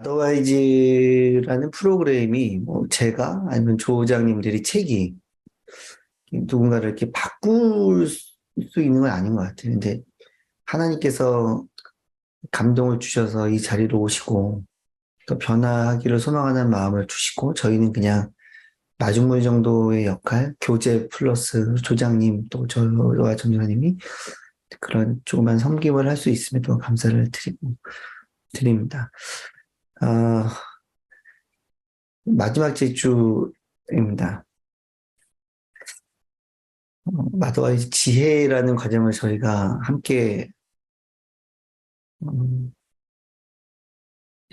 아더와이즈라는 프로그램이 뭐 제가 아니면 조장님들이 책이 누군가를 이렇게 바꿀 수 있는 건 아닌 것 같아요. 근데 하나님께서 감동을 주셔서 이 자리로 오시고 또 변화하기를 소망하는 마음을 주시고 저희는 그냥 마중물 정도의 역할, 교재 플러스 조장님 또 저와 전도사님이 그런 조그만 섬김을 할 수 있음에도 감사를 드립니다. 아, 마지막 제주입니다. 마더와의 지혜라는 과정을 저희가 함께 음,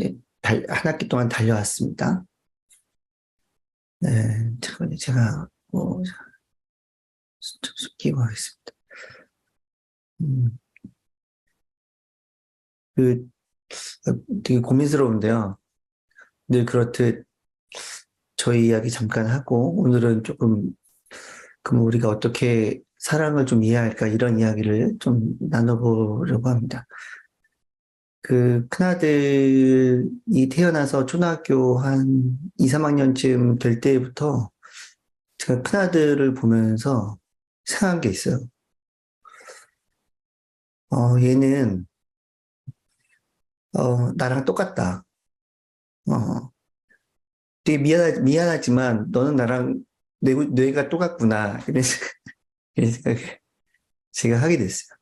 예, 한 학기 동안 달려왔습니다. 네, 잠깐만요. 제가 좀 숨기고 하겠습니다. 음, 그 되게 고민스러운데요. 늘 그렇듯 저희 이야기 잠깐 하고 오늘은 조금 그럼 우리가 어떻게 사랑을 좀 이해할까 이런 이야기를 좀 나눠보려고 합니다. 그 큰아들이 태어나서 초등학교 한 2, 3학년쯤 될 때부터 제가 큰아들을 보면서 생각한 게 있어요. 얘는, 나랑 똑같다. 어, 되게 미안하지만 너는 나랑 뇌가 똑같구나. 이런 생각을 제가 하게 됐어요.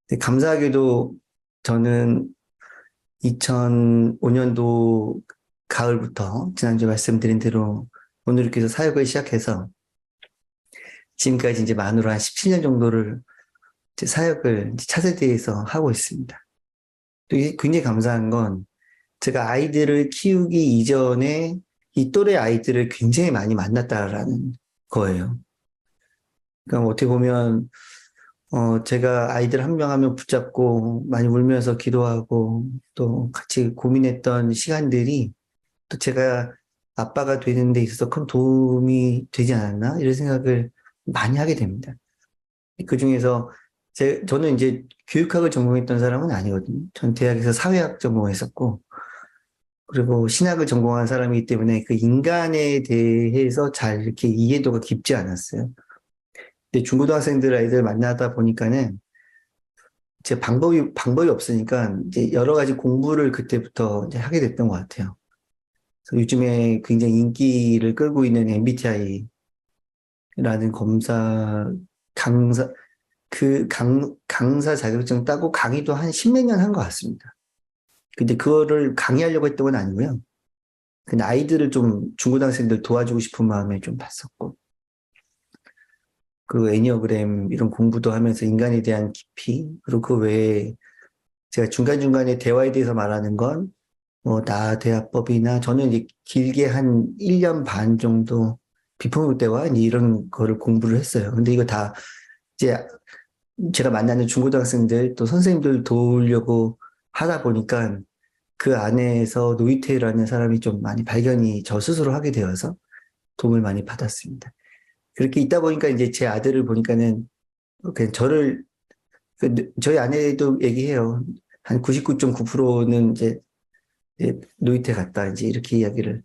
근데 감사하게도 저는 2005년도 가을부터 지난주에 말씀드린 대로 오늘 이렇게 해서 사역을 시작해서 지금까지 이제 만으로 한 17년 정도를 이제 사역을 이제 차세대에서 하고 있습니다. 또 이게 굉장히 감사한 건 제가 아이들을 키우기 이전에 이 또래 아이들을 굉장히 많이 만났다라는 거예요. 그러니까 어떻게 보면 제가 아이들 한 명 한 명 붙잡고 많이 울면서 기도하고 또 같이 고민했던 시간들이 또 제가 아빠가 되는 데 있어서 큰 도움이 되지 않았나 이런 생각을 많이 하게 됩니다. 그 중에서 저는 이제 교육학을 전공했던 사람은 아니거든요. 전 대학에서 사회학 전공했었고, 그리고 신학을 전공한 사람이기 때문에 그 인간에 대해서 잘 이렇게 이해도가 깊지 않았어요. 근데 중고등학생들 아이들 만나다 보니까는 제 방법이 없으니까 이제 여러 가지 공부를 그때부터 이제 하게 됐던 것 같아요. 그래서 요즘에 굉장히 인기를 끌고 있는 MBTI라는 검사, 강사, 강사 자격증 따고 강의도 한 십몇 년 한 것 같습니다. 근데 그거를 강의하려고 했던 건 아니고요. 근데 아이들을 좀 중고등학생들 도와주고 싶은 마음에 좀 봤었고, 그 애니어그램 이런 공부도 하면서 인간에 대한 깊이, 그리고 그 외에 제가 중간중간에 대화에 대해서 말하는 건, 나 대화법이나 저는 이제 길게 한 1년 반 정도 비폭력 대화 이런 거를 공부를 했어요. 근데 이거 다 이제 제가 만나는 중고등학생들 또 선생님들 도우려고 하다 보니까 그 안에서 노이테라는 사람이 좀 많이 발견이 저 스스로 하게 되어서 도움을 많이 받았습니다. 그렇게 있다 보니까 이제 제 아들을 보니까는 그냥 저희 아내도 얘기해요. 한 99.9%는 이제 노이테 같다. 이제 이렇게 이야기를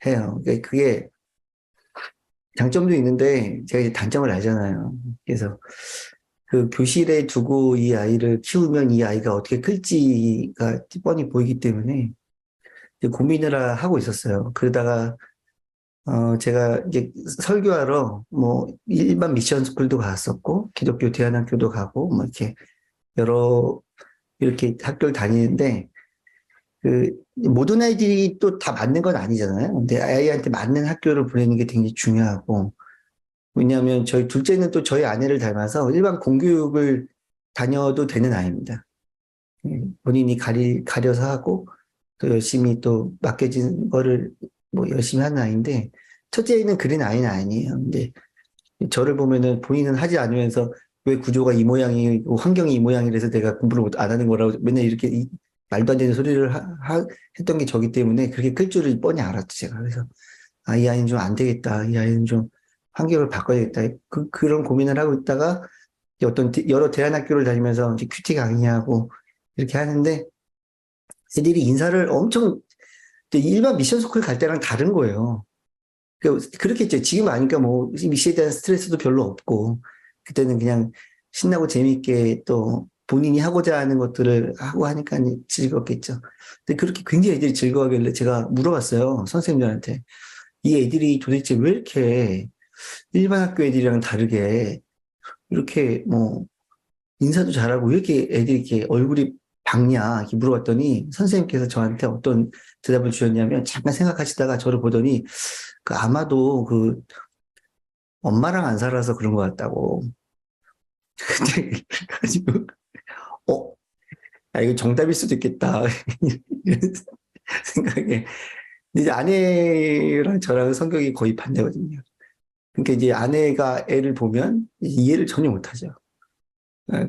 해요. 그러니까 그게 장점도 있는데 제가 이제 단점을 알잖아요. 그래서 그 교실에 두고 이 아이를 키우면 이 아이가 어떻게 클지가 뻔히 보이기 때문에 이제 고민을 하고 있었어요. 그러다가 제가 이제 설교하러 뭐 일반 미션 스쿨도 갔었고 기독교 대안학교도 가고 뭐 이렇게 여러 이렇게 학교를 다니는데 그 모든 아이들이 또 다 맞는 건 아니잖아요. 근데 아이한테 맞는 학교를 보내는 게 굉장히 중요하고 왜냐하면 저희 둘째는 또 저희 아내를 닮아서 일반 공교육을 다녀도 되는 아이입니다. 본인이 가려서 하고 또 열심히 또 맡겨진 거를 뭐 열심히 하는 아이인데 첫째는 그런 아이는 아니에요. 근데 저를 보면은 본인은 하지 않으면서 왜 구조가 이 모양이고 환경이 이 모양이라서 내가 공부를 안 하는 거라고 맨날 이렇게 말도 안 되는 소리를 했던 게 저기 때문에 그렇게 클 줄을 뻔히 알았죠, 제가. 그래서 이 아이는 좀 안 되겠다. 이 아이는 좀 환경을 바꿔야겠다. 그런 고민을 하고 있다가 여러 대안학교를 다니면서 이제 큐티 강의하고 이렇게 하는데 애들이 인사를 엄청 근데 일반 미션 스쿨 갈 때랑 다른 거예요. 그렇겠죠. 지금 아니까 뭐 미시에 대한 스트레스도 별로 없고 그때는 그냥 신나고 재미있게 또 본인이 하고자 하는 것들을 하고 하니까 즐겁겠죠. 근데 그렇게 굉장히 애들이 즐거워하길래 제가 물어봤어요. 선생님들한테. 이 애들이 도대체 왜 이렇게 일반 학교 애들이랑 다르게 이렇게 뭐 인사도 잘하고 왜 이렇게 애들이 이렇게 얼굴이 밝냐 이렇게 물어봤더니 선생님께서 저한테 어떤 대답을 주셨냐면 잠깐 생각하시다가 저를 보더니 그 아마도 그 엄마랑 안 살아서 그런 것 같다고. 근데 그래가지고 어, 이거 정답일 수도 있겠다 이런 생각에 이제 아내랑 저랑 성격이 거의 반대거든요. 그러니까 이제 아내가 애를 보면 이해를 전혀 못하죠.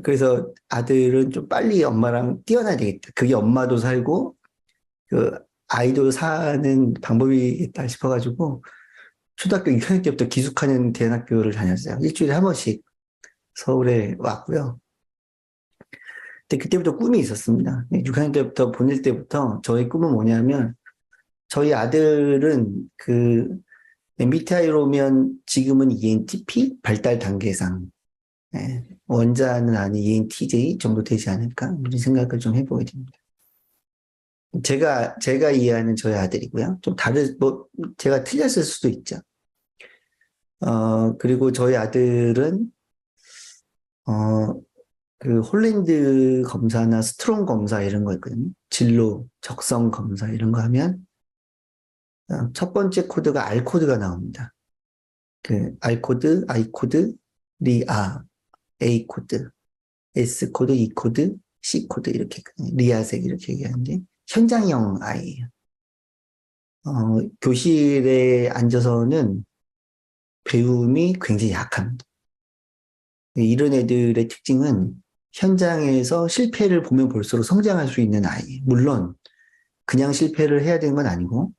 그래서 아들은 좀 빨리 엄마랑 뛰어나야 되겠다. 그게 엄마도 살고 그 아이도 사는 방법이겠다 싶어가지고 초등학교 6학년 때부터 기숙하는 대안학교를 다녔어요. 일주일에 한 번씩 서울에 왔고요. 근데 그때부터 꿈이 있었습니다. 6학년 때부터 보낼 때부터 저의 꿈은 뭐냐면 저희 아들은 그 MBTI로 면 지금은 ENTP 발달 단계상 원자는 아닌 ENTJ 정도 되지 않을까 이런 생각을 좀 해보게 됩니다. 제가 이해하는 저희 아들이고요. 좀 뭐 제가 틀렸을 수도 있죠. 그리고 저희 아들은 어, 그 홀랜드 검사나 스트롱 검사 이런 거 있거든요. 진로, 적성 검사 이런 거 하면 첫 번째 코드가 R 코드가 나옵니다. 그 R 코드, I 코드, 리아, A 코드, S 코드, E 코드, C 코드 이렇게 리아색 이렇게 얘기하는데 현장형 아이예요. 교실에 앉아서는 배움이 굉장히 약합니다. 이런 애들의 특징은 현장에서 실패를 보면 볼수록 성장할 수 있는 아이. 물론 그냥 실패를 해야 되는 건 아니고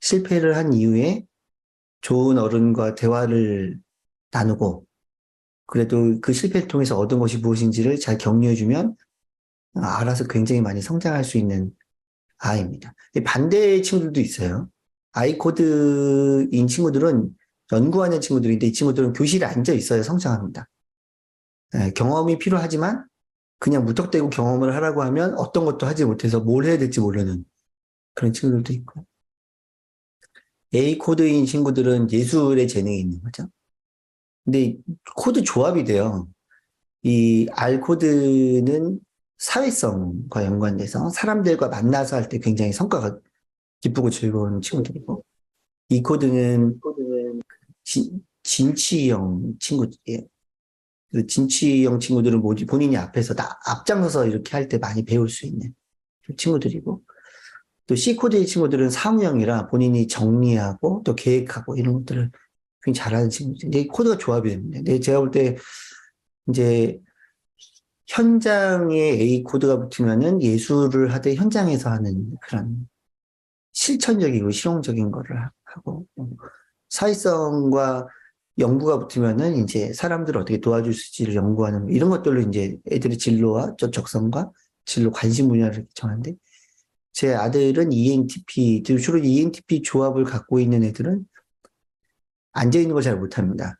실패를 한 이후에 좋은 어른과 대화를 나누고 그래도 그 실패를 통해서 얻은 것이 무엇인지를 잘 격려해주면 알아서 굉장히 많이 성장할 수 있는 아이입니다. 반대의 친구들도 있어요. 아이코드인 친구들은 연구하는 친구들인데 이 친구들은 교실에 앉아 있어야 성장합니다. 경험이 필요하지만 그냥 무턱대고 경험을 하라고 하면 어떤 것도 하지 못해서 뭘 해야 될지 모르는 그런 친구들도 있고. A 코드인 친구들은 예술의 재능이 있는 거죠. 근데 코드 조합이 돼요. 이 R 코드는 사회성과 연관돼서 사람들과 만나서 할 때 굉장히 성과가 기쁘고 즐거운 친구들이고, 이 코드는 진취형 친구들이에요. 그 진취형 친구들은 뭐지? 본인이 앞에서 앞장서서 이렇게 할 때 많이 배울 수 있는 친구들이고, 또 C코드의 친구들은 사무형이라 본인이 정리하고 또 계획하고 이런 것들을 굉장히 잘하는 친구들. 근데 코드가 조합이 됩니다. 근데 제가 볼 때 이제 현장에 A 코드가 붙으면은 예술을 하되 현장에서 하는 그런 실천적이고 실용적인 거를 하고 사회성과 연구가 붙으면은 이제 사람들을 어떻게 도와줄 수 있지를 연구하는 이런 것들로 이제 애들의 진로와 적성과 진로 관심 분야를 정하는데 제 아들은 ENTP, 주로 ENTP 조합을 갖고 있는 애들은 앉아있는 걸 잘 못합니다.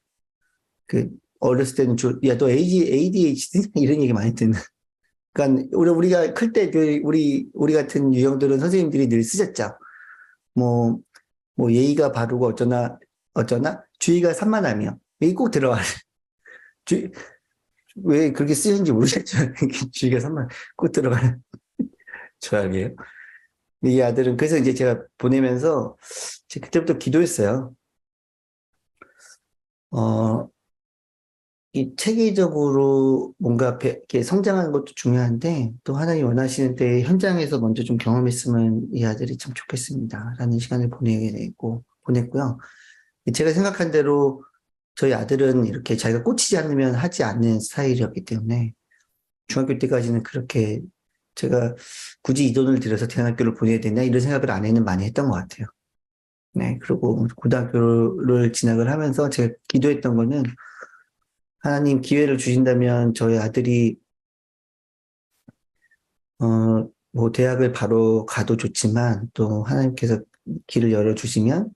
그, 어렸을 때는 야, 너 ADHD? 이런 얘기 많이 듣는. 그러니까, 우리가 클 때, 우리 같은 유형들은 선생님들이 늘 쓰셨죠. 뭐, 예의가 바르고 어쩌나, 주의가 산만하며. 여기 꼭 들어와. 주, 왜 그렇게 쓰는지 모르겠죠. 주의가 산만, 꼭 들어가는 조합이에요. 이 아들은, 그래서 이제 제가 보내면서, 그때부터 기도했어요. 이 체계적으로 뭔가 이렇게 성장하는 것도 중요한데 또 하나님 원하시는 때 현장에서 먼저 좀 경험했으면 이 아들이 참 좋겠습니다. 라는 시간을 보냈고요. 제가 생각한 대로 저희 아들은 이렇게 자기가 꽂히지 않으면 하지 않는 스타일이었기 때문에 중학교 때까지는 그렇게 제가 굳이 이 돈을 들여서 대학교를 보내야 되나 이런 생각을 아내는 많이 했던 것 같아요. 네. 그리고 고등학교를 진학을 하면서 제가 기도했던 거는 하나님 기회를 주신다면 저희 아들이 뭐 대학을 바로 가도 좋지만 또 하나님께서 길을 열어주시면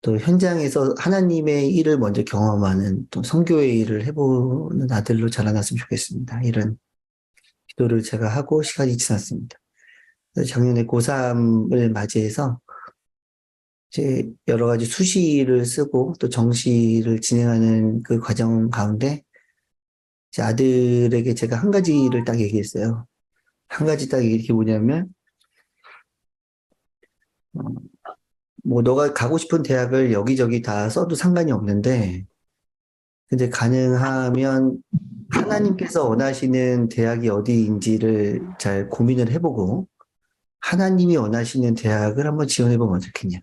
또 현장에서 하나님의 일을 먼저 경험하는 또 선교의 일을 해보는 아들로 자라났으면 좋겠습니다. 이런 기도를 제가 하고 시간이 지났습니다. 그래서 작년에 고3을 맞이해서 이제 여러 가지 수시를 쓰고 또 정시를 진행하는 그 과정 가운데 이제 아들에게 제가 한 가지를 딱 얘기했어요. 한 가지 딱 이렇게 뭐냐면, 어, 뭐 너가 가고 싶은 대학을 여기저기 다 써도 상관이 없는데, 근데 가능하면 하나님께서 원하시는 대학이 어디인지를 잘 고민을 해보고, 하나님이 원하시는 대학을 한번 지원해보면 어떻겠냐.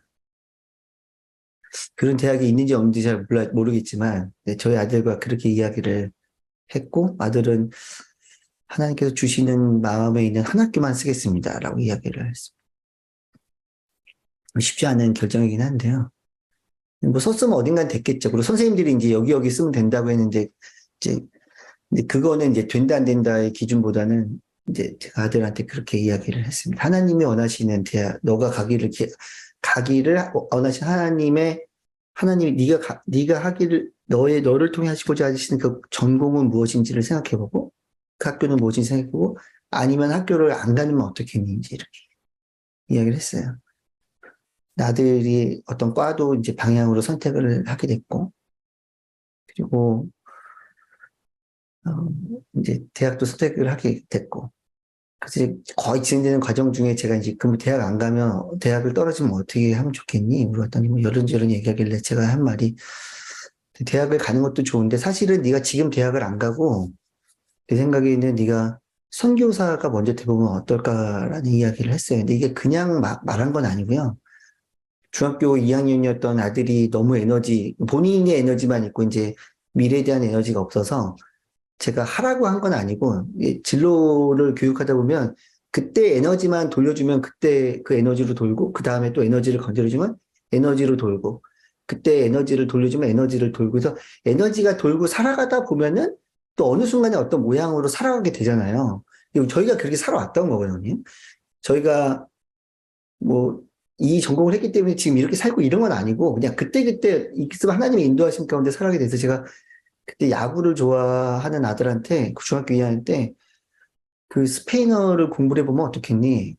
그런 대학이 있는지 없는지 잘 모르겠지만, 네, 저희 아들과 그렇게 이야기를 했고, 아들은 하나님께서 주시는 마음에 있는 한 학교만 쓰겠습니다. 라고 이야기를 했습니다. 쉽지 않은 결정이긴 한데요. 뭐 썼으면 어딘간 됐겠죠. 그리고 선생님들이 이제 여기 쓰면 된다고 했는데, 이제, 근데 그거는 이제 된다 안 된다의 기준보다는 이제 제가 아들한테 그렇게 이야기를 했습니다. 하나님이 원하시는 대학, 너가 가기를 원하시는 하나님이 네가 하기를, 너를 통해 하시고자 하시는 그 전공은 무엇인지를 생각해보고, 그 학교는 무엇인지 생각해보고, 아니면 학교를 안 가면 어떻겠는지 이렇게 이야기를 했어요. 나들이 어떤 과도 이제 방향으로 선택을 하게 됐고, 그리고, 어, 이제 대학도 선택을 하게 됐고, 그래서 거의 진행되는 과정 중에 제가 이제 그럼 대학 안 가면 대학을 떨어지면 어떻게 하면 좋겠니? 물었더니 뭐 이런저런 얘기하길래 제가 한 말이 대학을 가는 것도 좋은데 사실은 네가 지금 대학을 안 가고 내 생각에는 네가 선교사가 먼저 돼보면 어떨까라는 이야기를 했어요. 근데 이게 그냥 말한 건 아니고요. 중학교 2학년이었던 아들이 너무 본인의 에너지만 있고 이제 미래에 대한 에너지가 없어서 제가 하라고 한 건 아니고 진로를 교육하다 보면 그때 에너지만 돌려주면 그때 그 에너지로 돌고 그 다음에 또 에너지를 건드려주면 에너지로 돌고 그때 에너지를 돌려주면 에너지를 돌고 해서 에너지가 돌고 살아가다 보면은 또 어느 순간에 어떤 모양으로 살아가게 되잖아요. 그리고 저희가 그렇게 살아왔던 거거든요. 저희가 뭐 이 전공을 했기 때문에 지금 이렇게 살고 이런 건 아니고 그냥 그때그때 하나님의 인도하심 가운데 살아가게 돼서 제가 그때 야구를 좋아하는 아들한테 그 중학교 2학년 때 그 스페인어를 공부를 해보면 어떻겠니?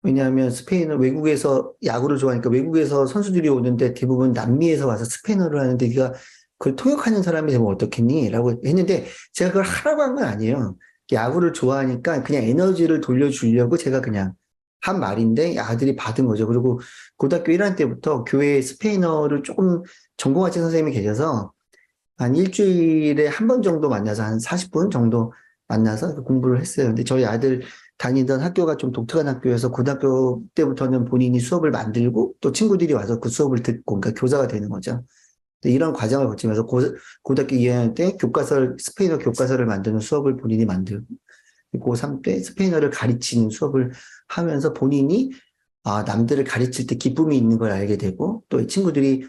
왜냐하면 스페인어 외국에서 야구를 좋아하니까 외국에서 선수들이 오는데 대부분 남미에서 와서 스페인어를 하는데 네가 그걸 통역하는 사람이 되면 어떻겠니? 라고 했는데 제가 그걸 하라고 한 건 아니에요. 야구를 좋아하니까 그냥 에너지를 돌려주려고 제가 그냥 한 말인데 아들이 받은 거죠. 그리고 고등학교 1학년 때부터 교회에 스페인어를 조금 전공하신 선생님이 계셔서 한 일주일에 한 번 정도 만나서 한 40분 정도 만나서 그 공부를 했어요. 근데 저희 아들 다니던 학교가 좀 독특한 학교여서 고등학교 때부터는 본인이 수업을 만들고 또 친구들이 와서 그 수업을 듣고, 그러니까 교사가 되는 거죠. 근데 이런 과정을 거치면서 고등학교 2학년 때 스페인어 교과서를 만드는 수업을 본인이 만들고, 고3 때 스페인어를 가르치는 수업을 하면서 본인이 남들을 가르칠 때 기쁨이 있는 걸 알게 되고, 또 친구들이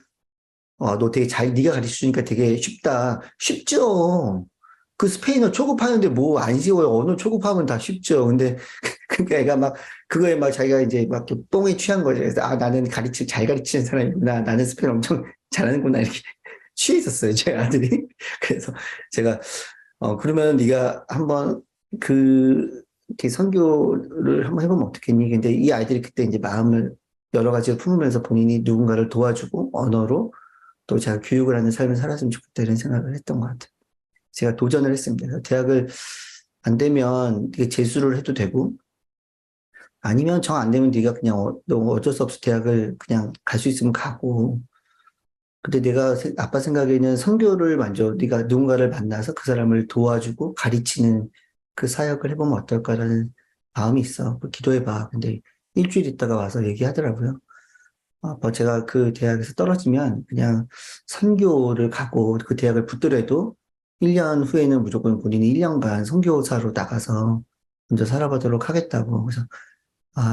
너 되게 네가 가르쳐 주니까 되게 쉽다. 쉽죠. 그 스페인어 초급하는데 뭐 안 쉬워요. 언어 초급하면 다 쉽죠. 근데 그러니까 애가 막 그거에 막 자기가 이제 막 뽕에 취한 거죠. 그래서 나는 잘 가르치는 사람이구나. 나는 스페인어 엄청 잘하는구나. 이렇게 취해 있었어요. 제 아들이. 그래서 제가 그러면 네가 한번 이렇게 선교를 한번 해보면 어떻겠니? 근데 이 아이들이 그때 이제 마음을 여러 가지로 품으면서 본인이 누군가를 도와주고 언어로 또 제가 교육을 하는 삶을 살았으면 좋겠다 이런 생각을 했던 것 같아요. 제가 도전을 했습니다. 그래서 대학을 안 되면 네가 재수를 해도 되고 아니면 정 안 되면 네가 그냥 너 어쩔 수 없이 대학을 그냥 갈 수 있으면 가고 근데 아빠 생각에는 선교를 먼저 네가 누군가를 만나서 그 사람을 도와주고 가르치는 그 사역을 해보면 어떨까라는 마음이 있어. 기도해봐. 근데 일주일 있다가 와서 얘기하더라고요. 제가 그 대학에서 떨어지면 그냥 선교를 가고 그 대학을 붙더라도 1년 후에는 무조건 본인이 1년간 선교사로 나가서 먼저 살아보도록 하겠다고. 그래서,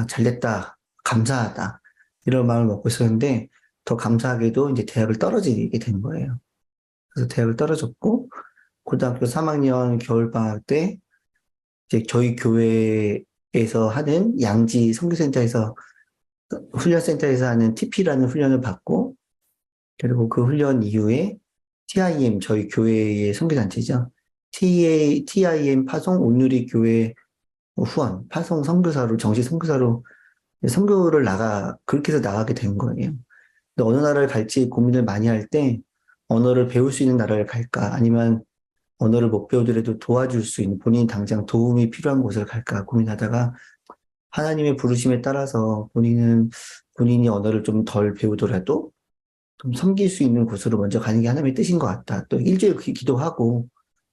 잘됐다. 감사하다. 이런 마음을 먹고 있었는데 더 감사하게도 이제 대학을 떨어지게 된 거예요. 그래서 대학을 떨어졌고 고등학교 3학년 겨울방학 때 이제 저희 교회 교회에서 하는 양지 선교센터에서 훈련센터에서 하는 TP라는 훈련을 받고 그리고 그 훈련 이후에 TIM 저희 교회의 선교단체죠. TIM 파송 온누리 교회 후원 파송 선교사로 정식 선교사로 선교를 그렇게 해서 나가게 된 거예요. 근데 어느 나라를 갈지 고민을 많이 할 때 언어를 배울 수 있는 나라를 갈까 아니면 언어를 못 배우더라도 도와줄 수 있는 본인 당장 도움이 필요한 곳을 갈까 고민하다가 하나님의 부르심에 따라서 본인이 언어를 좀 덜 배우더라도 좀 섬길 수 있는 곳으로 먼저 가는 게 하나님의 뜻인 것 같다. 또 일주일 기도하고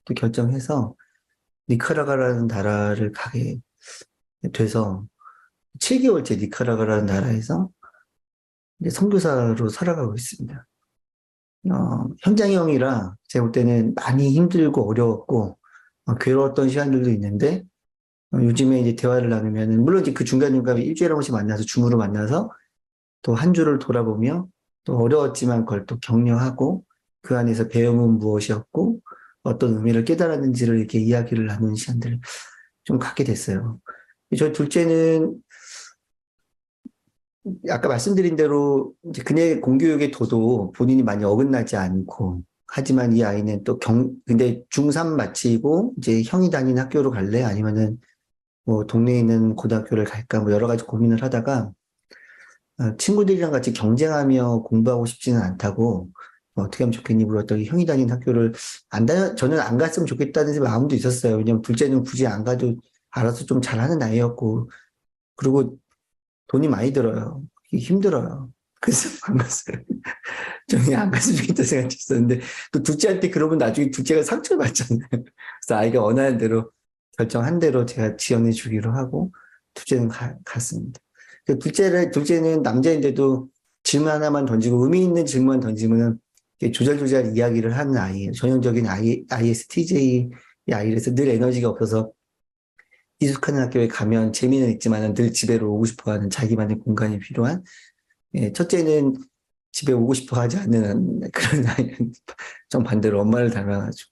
또 결정해서 니카라과라는 나라를 가게 돼서 7개월째 니카라과라는 나라에서 이제 선교사로 살아가고 있습니다. 현장형이라 제가 볼 때는 많이 힘들고 어려웠고 괴로웠던 시간들도 있는데 요즘에 이제 대화를 나누면은 물론 이제 그 중간중간에 일주일에 한 번씩 만나서 줌으로 만나서 또 한 주를 돌아보며 또 어려웠지만 그걸 또 격려하고 그 안에서 배움은 무엇이었고 어떤 의미를 깨달았는지를 이렇게 이야기를 나누는 시간들을 좀 갖게 됐어요. 저희 둘째는 아까 말씀드린 대로 이제 그녀의 공교육의 도도 본인이 많이 어긋나지 않고 하지만 이 아이는 또 근데 중3 마치고 이제 형이 다니는 학교로 갈래? 아니면은 뭐 동네에 있는 고등학교를 갈까? 뭐 여러 가지 고민을 하다가 친구들이랑 같이 경쟁하며 공부하고 싶지는 않다고 어떻게 하면 좋겠니 물었더니 형이 다니는 학교를 저는 안 갔으면 좋겠다는 마음도 있었어요. 왜냐면 둘째는 굳이 안 가도 알아서 좀 잘하는 아이였고 그리고 돈이 많이 들어요. 힘들어요. 그래서 안 갔어요. 저는 안 갔으면 좋겠다 생각했었는데 또 둘째한테 그러면 나중에 둘째가 상처를 받잖아요. 그래서 아이가 원하는 대로 결정한 대로 제가 지원해 주기로 하고 둘째는 갔습니다. 둘째는 남자인데도 질문 하나만 던지고 의미 있는 질문만 던지면은 조잘조잘 이야기를 하는 아이예요. 전형적인 ISTJ 아이라서 늘 에너지가 없어서 이숙하는 학교에 가면 재미는 있지만 늘 집에로 오고 싶어 하는 자기만의 공간이 필요한 첫째는 집에 오고 싶어 하지 않는 그런 아이는 좀 반대로 엄마를 닮아가지고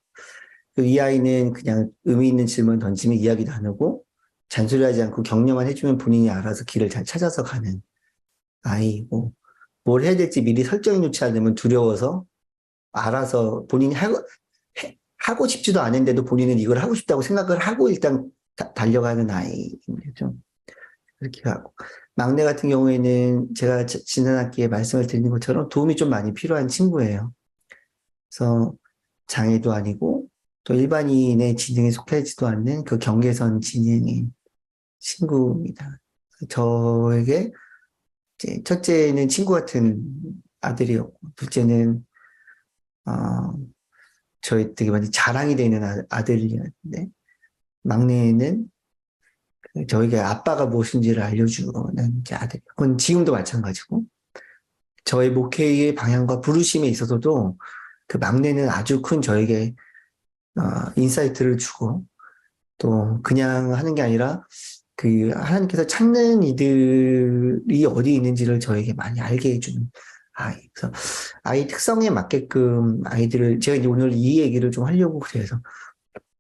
이 아이는 그냥 의미 있는 질문 던지면 이야기 나누고 잔소리하지 않고 격려만 해주면 본인이 알아서 길을 잘 찾아서 가는 아이고 뭘 해야 될지 미리 설정해 놓지 않으면 두려워서 알아서 본인이 하고 싶지도 않은데도 본인은 이걸 하고 싶다고 생각을 하고 일단 달려가는 아이입니다. 좀 그렇게 하고 막내 같은 경우에는 제가 지난 학기에 말씀을 드린 것처럼 도움이 좀 많이 필요한 친구예요. 그래서 장애도 아니고 또 일반인의 지능에 속하지도 않는 그 경계선 지능인 친구입니다. 저에게 이제 첫째는 친구 같은 아들이었고 둘째는 저희 되게 많이 자랑이 되는 아들이었는데 막내는 저에게 아빠가 무엇인지를 알려주는 이제 아들. 그건 지금도 마찬가지고 저의 목회의 방향과 부르심에 있어서도 그 막내는 아주 큰 저에게 인사이트를 주고 또 그냥 하는 게 아니라 그 하나님께서 찾는 이들이 어디 있는지를 저에게 많이 알게 해주는 아이. 그래서 아이 특성에 맞게끔 아이들을 제가 이제 오늘 이 얘기를 좀 하려고 그래서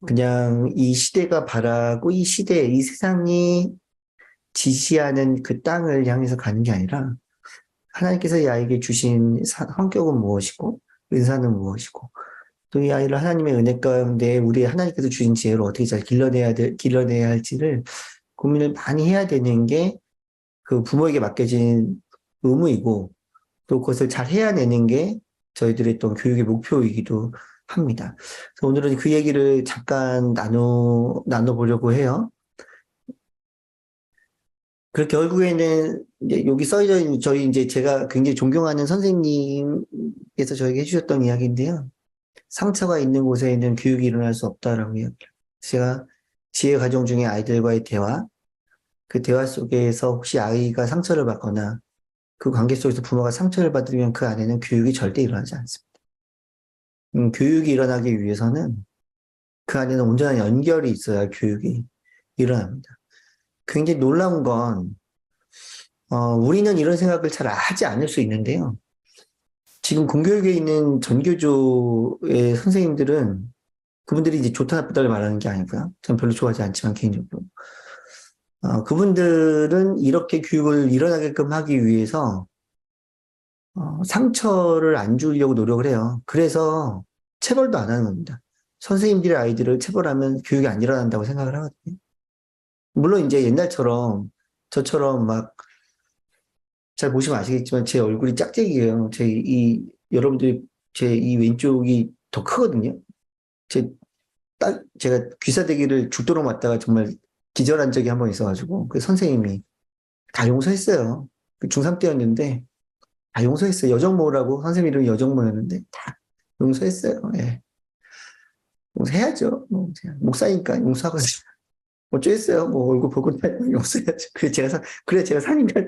그냥 이 시대가 바라고 이 시대, 이 세상이 지시하는 그 땅을 향해서 가는 게 아니라 하나님께서 이 아이에게 주신 성격은 무엇이고 은사는 무엇이고 또 이 아이를 하나님의 은혜 가운데 우리 하나님께서 주신 지혜로 어떻게 잘 길러내야 할지를 고민을 많이 해야 되는 게 그 부모에게 맡겨진 의무이고 또 그것을 잘 해야내는 게 저희들의 또 교육의 목표이기도 합니다. 그래서 오늘은 그 얘기를 잠깐 나눠보려고 해요. 그 결국에는 이제 여기 써져 있는 저희 이제 제가 굉장히 존경하는 선생님께서 저에게 해주셨던 이야기인데요. 상처가 있는 곳에는 교육이 일어날 수 없다라고 이야기해요. 제가 지혜 과정 중에 아이들과의 대화, 그 대화 속에서 혹시 아이가 상처를 받거나 그 관계 속에서 부모가 상처를 받으면 그 안에는 교육이 절대 일어나지 않습니다. 교육이 일어나기 위해서는 그 안에는 온전한 연결이 있어야 교육이 일어납니다. 굉장히 놀라운 건 우리는 이런 생각을 잘 하지 않을 수 있는데요. 지금 공교육에 있는 전교조의 선생님들은 그분들이 이제 좋다 나쁘다를 말하는 게 아니고요. 전 별로 좋아하지 않지만 개인적으로 그분들은 이렇게 교육을 일어나게끔 하기 위해서 상처를 안 주려고 노력을 해요. 그래서 체벌도 안 하는 겁니다. 선생님들의 아이들을 체벌하면 교육이 안 일어난다고 생각을 하거든요. 물론 이제 옛날처럼 저처럼 막 잘 보시면 아시겠지만 제 얼굴이 짝짝이에요. 여러분들이 제 이 왼쪽이 더 크거든요. 제가 귀사대기를 죽도록 맞다가 정말 기절한 적이 한 번 있어가지고 그 선생님이 다 용서했어요. 그 중3 때였는데 다 용서했어요. 여정모라고 선생님 이름이 여정모였는데 다 용서했어요. 예. 용서해야죠. 뭐 목사니까 용서하거든요. 어쩌겠어요. 뭐 얼굴 보고 용서해야죠. 그래 제가 산입니다.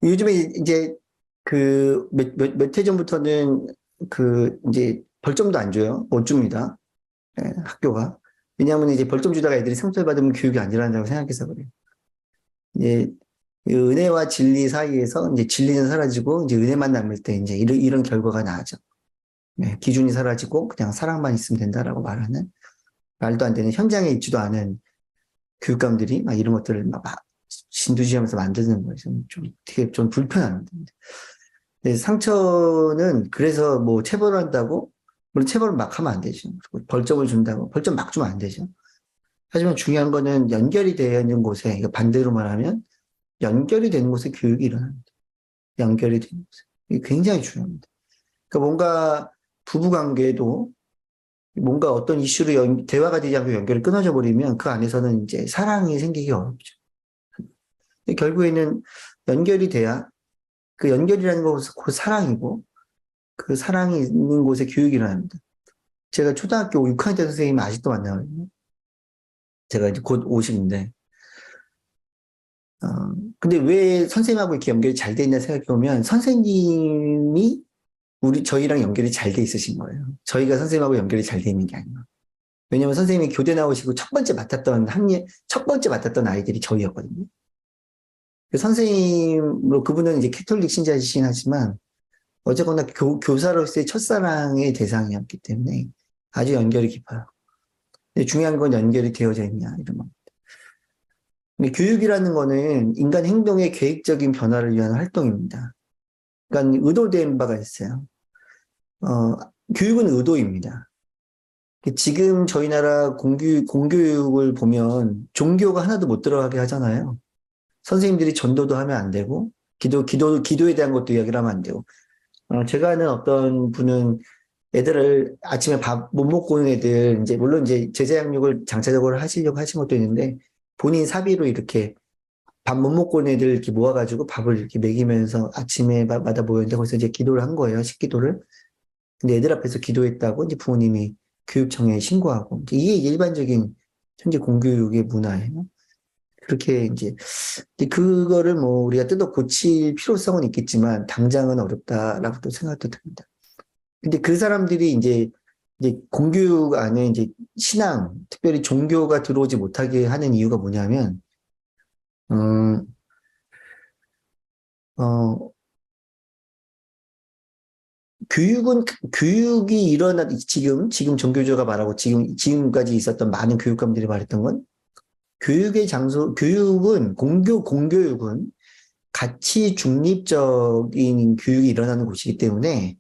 요즘에 이제 그 몇 해 전부터는 그 이제 벌점도 안 줘요. 못 줍니다. 예, 학교가. 왜냐하면 이제 벌점 주다가 애들이 상처를 받으면 교육이 안 일어난다고 생각해서 그래요. 이제 은혜와 진리 사이에서 이제 진리는 사라지고 이제 은혜만 남을 때 이제 이런 결과가 나죠. 네, 기준이 사라지고 그냥 사랑만 있으면 된다라고 말하는 말도 안 되는 현장에 있지도 않은 교육감들이 막 이런 것들을 막 진두지휘하면서 만드는 거예요. 되게 좀 불편합니다. 상처는 그래서 뭐 체벌을 한다고 물론 체벌을 막 하면 안 되죠. 벌점을 준다고 벌점 막 주면 안 되죠. 하지만 중요한 거는 연결이 되어 있는 곳에 반대로 말하면 연결이 되는 곳에 교육이 일어납니다. 연결이 되는 곳에. 이게 굉장히 중요합니다. 그러니까 뭔가 부부관계도 뭔가 어떤 이슈로 대화가 되지 않고 연결이 끊어져 버리면 그 안에서는 이제 사랑이 생기기 어렵죠. 결국에는 연결이 돼야 그 연결이라는 것은 곧 사랑이고 그 사랑이 있는 곳에 교육이 일어납니다. 제가 초등학교 6학년 때 선생님이 아직도 만나거든요. 제가 이제 곧 50인데 근데 왜 선생님하고 이렇게 연결이 잘 돼 있나 생각해 보면 선생님이 저희랑 연결이 잘 돼 있으신 거예요. 저희가 선생님하고 연결이 잘 돼 있는 게 아니에요. 왜냐면 선생님이 교대 나오시고 첫 번째 맡았던 아이들이 저희였거든요. 선생님으로 그분은 이제 캐톨릭 신자이시긴 하지만 어쨌거나 교사로서의 첫사랑의 대상이었기 때문에 아주 연결이 깊어요. 근데 중요한 건 연결이 되어져 있냐 이런 겁니다. 근데 교육이라는 거는 인간 행동의 계획적인 변화를 위한 활동입니다. 그러니까 의도된 바가 있어요. 교육은 의도입니다. 지금 저희 나라 공교육을 보면 종교가 하나도 못 들어가게 하잖아요. 선생님들이 전도도 하면 안 되고, 기도에 대한 것도 이야기를 하면 안 되고. 제가 아는 어떤 분은 애들을 아침에 밥 못 먹고 오는 애들, 물론 제자 양육을 장차적으로 하시려고 하신 것도 있는데, 본인 사비로 이렇게 밥 못 먹고 오는 애들 이렇게 모아가지고 밥을 이렇게 먹이면서 아침에마다 모였는데, 거기서 이제 기도를 한 거예요, 식기도를. 근데 애들 앞에서 기도했다고 이제 부모님이 교육청에 신고하고, 이게 일반적인 현재 공교육의 문화예요. 그렇게 그거를 뭐 우리가 뜯어 고칠 필요성은 있겠지만, 당장은 어렵다라고 또 생각도 듭니다. 근데 그 사람들이 이제 공교육 안에 신앙, 특별히 종교가 들어오지 못하게 하는 이유가 뭐냐면, 음, 어, 교육이 지금 종교조가 말하고 지금까지 있었던 많은 교육감들이 말했던 건, 교육은, 공교육은 가치 중립적인 교육이 일어나는 곳이기 때문에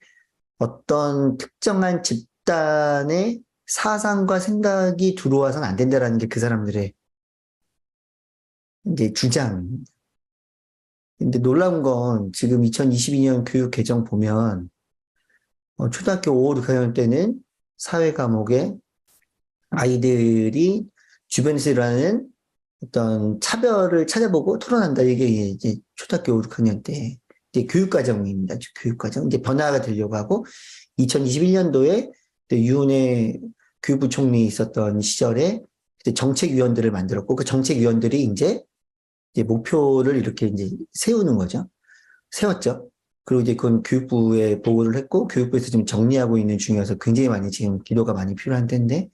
어떤 특정한 집단의 사상과 생각이 들어와서는 안 된다라는 게 그 사람들의 주장입니다. 근데 놀라운 건 지금 2022년 교육 개정 보면 초등학교 5, 6학년 때는 사회 과목에 아이들이 주변에서 일어나는 어떤 차별을 찾아보고 토론한다. 이게 이제 초등학교 5, 6학년 때 이제 교육과정입니다. 교육과정. 이제 변화가 되려고 하고 2021년도에 유은혜 교육부 총리 있었던 시절에 정책위원들을 만들었고 그 정책위원들이 이제 목표를 이렇게 세우는 거죠. 세웠죠. 그리고 이제 그건 교육부에 보고를 했고 교육부에서 지금 정리하고 있는 중이어서 굉장히 많이 지금 기도가 많이 필요한 때인데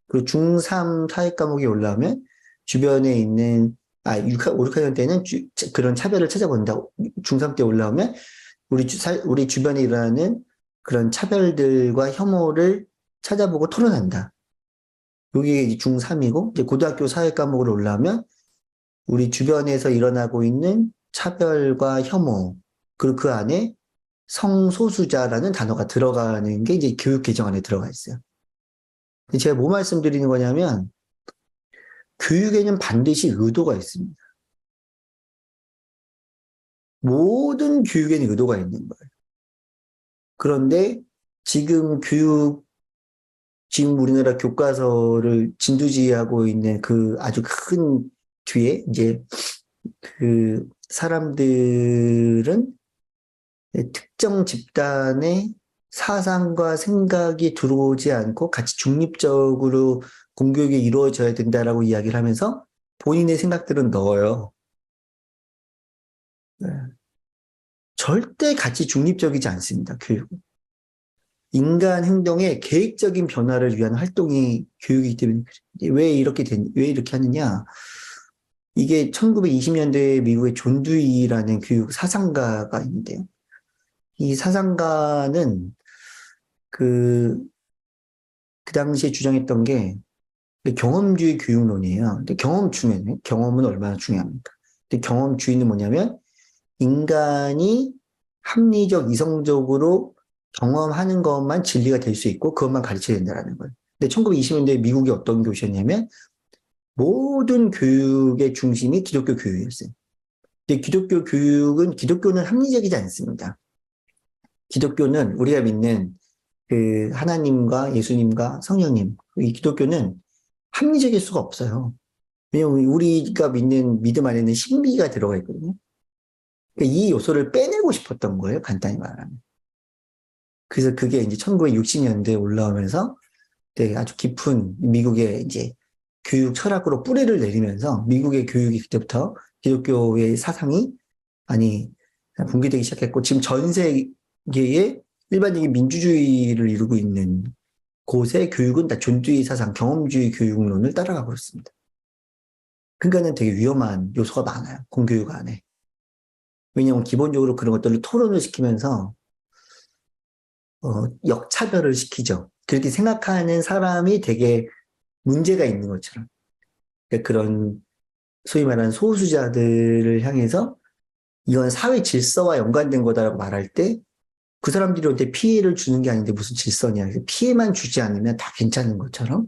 그리고 중3 사회 과목이 올라오면 주변에 있는 5, 6학년 때는 그런 차별을 찾아본다. 중3 때 올라오면 우리 주변에 일어나는 그런 차별들과 혐오를 찾아보고 토론한다. 여기 이제 중3이고, 이제 고등학교 사회 과목으로 올라오면 우리 주변에서 일어나고 있는 차별과 혐오, 그리고 그 안에 성소수자라는 단어가 들어가는 게 이제 교육 개정 안에 들어가 있어요. 제가 뭐 말씀드리는 거냐면, 교육에는 반드시 의도가 있습니다. 모든 교육에는 의도가 있는 거예요. 그런데 지금 지금 우리나라 교과서를 진두지휘하고 있는 그 아주 큰 뒤에 이제 그 사람들은 특정 집단의 사상과 생각이 들어오지 않고 같이 중립적으로 공교육이 이루어져야 된다라고 이야기를 하면서 본인의 생각들은 넣어요. 네. 절대 같이 중립적이지 않습니다, 교육은. 인간 행동의 계획적인 변화를 위한 활동이 교육이기 때문에 왜 이렇게 하느냐? 이게 1920년대 미국의 존 듀이라는 교육 사상가가 있는데요. 이 사상가는 그, 그 당시에 주장했던 게 경험주의 교육론이에요. 근데 경험은 얼마나 중요합니까? 근데 경험주의는 뭐냐면 인간이 합리적, 이성적으로 경험하는 것만 진리가 될 수 있고 그것만 가르쳐야 된다는 거예요. 근데 1920년대 미국이 어떤 교시였냐면 모든 교육의 중심이 기독교 교육이었어요. 근데 기독교는 합리적이지 않습니다. 기독교는 우리가 믿는 그 하나님과 예수님과 성령님, 이 기독교는 합리적일 수가 없어요. 왜냐면 우리가 믿는 믿음 안에는 신비가 들어가 있거든요. 그러니까 이 요소를 빼내고 싶었던 거예요, 간단히 말하면. 그래서 그게 이제 1960년대에 올라오면서 아주 깊은 미국의 이제 교육 철학으로 뿌리를 내리면서 미국의 교육이 그때부터 기독교의 사상이 많이 붕괴되기 시작했고 지금 전 세계의 일반적인 민주주의를 이루고 있는 곳의 교육은 다 존주의 사상, 경험주의 교육론을 따라가고 있습니다. 그러니까는 되게 위험한 요소가 많아요. 공교육 안에. 왜냐하면 기본적으로 그런 것들을 토론을 시키면서 역차별을 시키죠. 그렇게 생각하는 사람이 되게 문제가 있는 것처럼. 그러니까 그런 소위 말하는 소수자들을 향해서 이건 사회 질서와 연관된 거다라고 말할 때 그 사람들한테 피해를 주는 게 아닌데 무슨 질서냐. 피해만 주지 않으면 다 괜찮은 것처럼.